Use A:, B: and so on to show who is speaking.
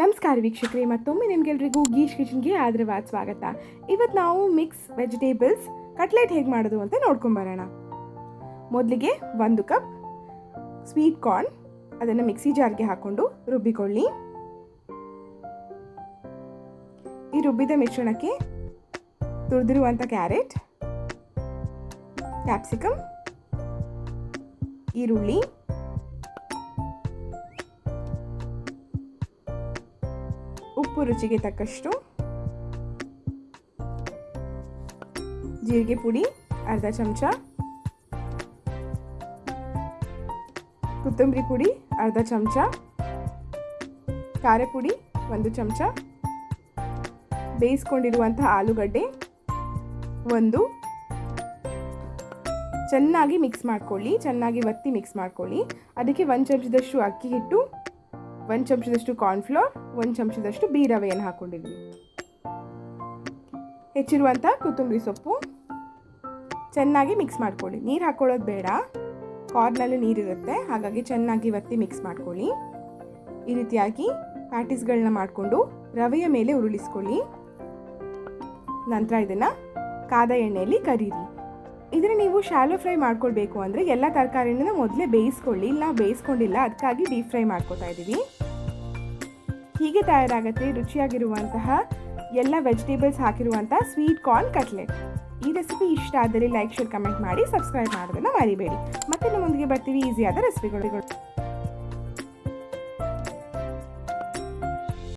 A: ನಮಸ್ಕಾರ ವೀಕ್ಷಕರೇ, ಮತ್ತೊಮ್ಮೆ ನಿಮಗೆಲ್ರಿಗೂ ಗೀಶ್ ಕಿಚನ್ಗೆ ಆದರವಾದ ಸ್ವಾಗತ. ಇವತ್ತು ನಾವು ಮಿಕ್ಸ್ ವೆಜಿಟೇಬಲ್ಸ್ ಕಟ್ಲೆಟ್ ಹೇಗೆ ಮಾಡೋದು ಅಂತ ನೋಡ್ಕೊಂಬರೋಣ. ಮೊದಲಿಗೆ 1 ಕಪ್ ಸ್ವೀಟ್ ಕಾರ್ನ್, ಅದನ್ನು ಮಿಕ್ಸಿ ಜಾರ್ಗೆ ಹಾಕ್ಕೊಂಡು ರುಬ್ಬಿಕೊಳ್ಳಿ. ಈ ರುಬ್ಬಿದ ಮಿಶ್ರಣಕ್ಕೆ ತುರಿದಿರುವಂಥ ಕ್ಯಾರೆಟ್, ಕ್ಯಾಪ್ಸಿಕಮ್, ಈರುಳ್ಳಿ, ಉಪ್ಪು ರುಚಿಗೆ ತಕ್ಕಷ್ಟು, ಜೀರಿಗೆ ಪುಡಿ ಅರ್ಧ ಚಮಚ, ಕೊತ್ತಂಬರಿ ಪುಡಿ ಅರ್ಧ ಚಮಚ, ಖಾರ ಪುಡಿ 1 ಚಮಚ, ಬೇಯಿಸ್ಕೊಂಡಿರುವಂತಹ ಆಲೂಗಡ್ಡೆ 1, ಚೆನ್ನಾಗಿ ಮಿಕ್ಸ್ ಮಾಡ್ಕೊಳ್ಳಿ. ಚೆನ್ನಾಗಿ ಒತ್ತಿ ಮಿಕ್ಸ್ ಮಾಡ್ಕೊಳ್ಳಿ. ಅದಕ್ಕೆ 1 ಚಮಚದಷ್ಟು ಅಕ್ಕಿ ಹಿಟ್ಟು, 1 ಚಮಚದಷ್ಟು ಕಾರ್ನ್ಫ್ಲೋರ್, 1 ಚಮಚದಷ್ಟು ಬೀ ರವೆಯನ್ನು ಹಾಕ್ಕೊಂಡಿದ್ವಿ. ಹೆಚ್ಚಿರುವಂಥ ಕೊತ್ತಂಬರಿ ಸೊಪ್ಪು ಚೆನ್ನಾಗಿ ಮಿಕ್ಸ್ ಮಾಡ್ಕೊಳ್ಳಿ. ನೀರು ಹಾಕ್ಕೊಳ್ಳೋದು ಬೇಡ, ಕಾರ್ನಲ್ಲಿ ನೀರಿರುತ್ತೆ, ಹಾಗಾಗಿ ಚೆನ್ನಾಗಿ ಒತ್ತಿ ಮಿಕ್ಸ್ ಮಾಡ್ಕೊಳ್ಳಿ. ಈ ರೀತಿಯಾಗಿ ಪ್ಯಾಟೀಸ್ಗಳನ್ನ ಮಾಡಿಕೊಂಡು ರವೆಯ ಮೇಲೆ ಉರುಳಿಸ್ಕೊಳ್ಳಿ. ನಂತರ ಇದನ್ನು ಕಾದ ಎಣ್ಣೆಯಲ್ಲಿ ಕರೀರಿ. ಇದನ್ನು ನೀವು ಶಾಲೋ ಫ್ರೈ ಮಾಡ್ಕೊಳ್ಬೇಕು ಅಂದರೆ ಎಲ್ಲ ತರಕಾರಿನ ಮೊದಲೇ ಬೇಯಿಸ್ಕೊಳ್ಳಿ. ಇಲ್ಲಿ ನಾವು ಬೇಯಿಸ್ಕೊಂಡಿಲ್ಲ, ಅದಕ್ಕಾಗಿ ಡೀಪ್ ಫ್ರೈ ಮಾಡ್ಕೊತಾ ಇದ್ದೀವಿ. ಹೀಗೆ ತಯಾರಾಗುತ್ತೆ ರುಚಿಯಾಗಿರುವಂತಹ ಎಲ್ಲ ವೆಜಿಟೇಬಲ್ಸ್ ಹಾಕಿರುವಂಥ ಸ್ವೀಟ್ ಕಾರ್ನ್ ಕಟ್ಲೆಟ್. ಈ ರೆಸಿಪಿ ಇಷ್ಟ ಆದರೆ ಲೈಕ್, ಶೇರ್, ಕಮೆಂಟ್ ಮಾಡಿ, ಸಬ್ಸ್ಕ್ರೈಬ್ ಮಾಡೋದನ್ನು ಮರಿಬೇಡಿ. ಮತ್ತೆ ನಮ್ಮೊಂದಿಗೆ ಬರ್ತೀವಿ ಈಸಿಯಾದ ರೆಸಿಪಿಗಳು.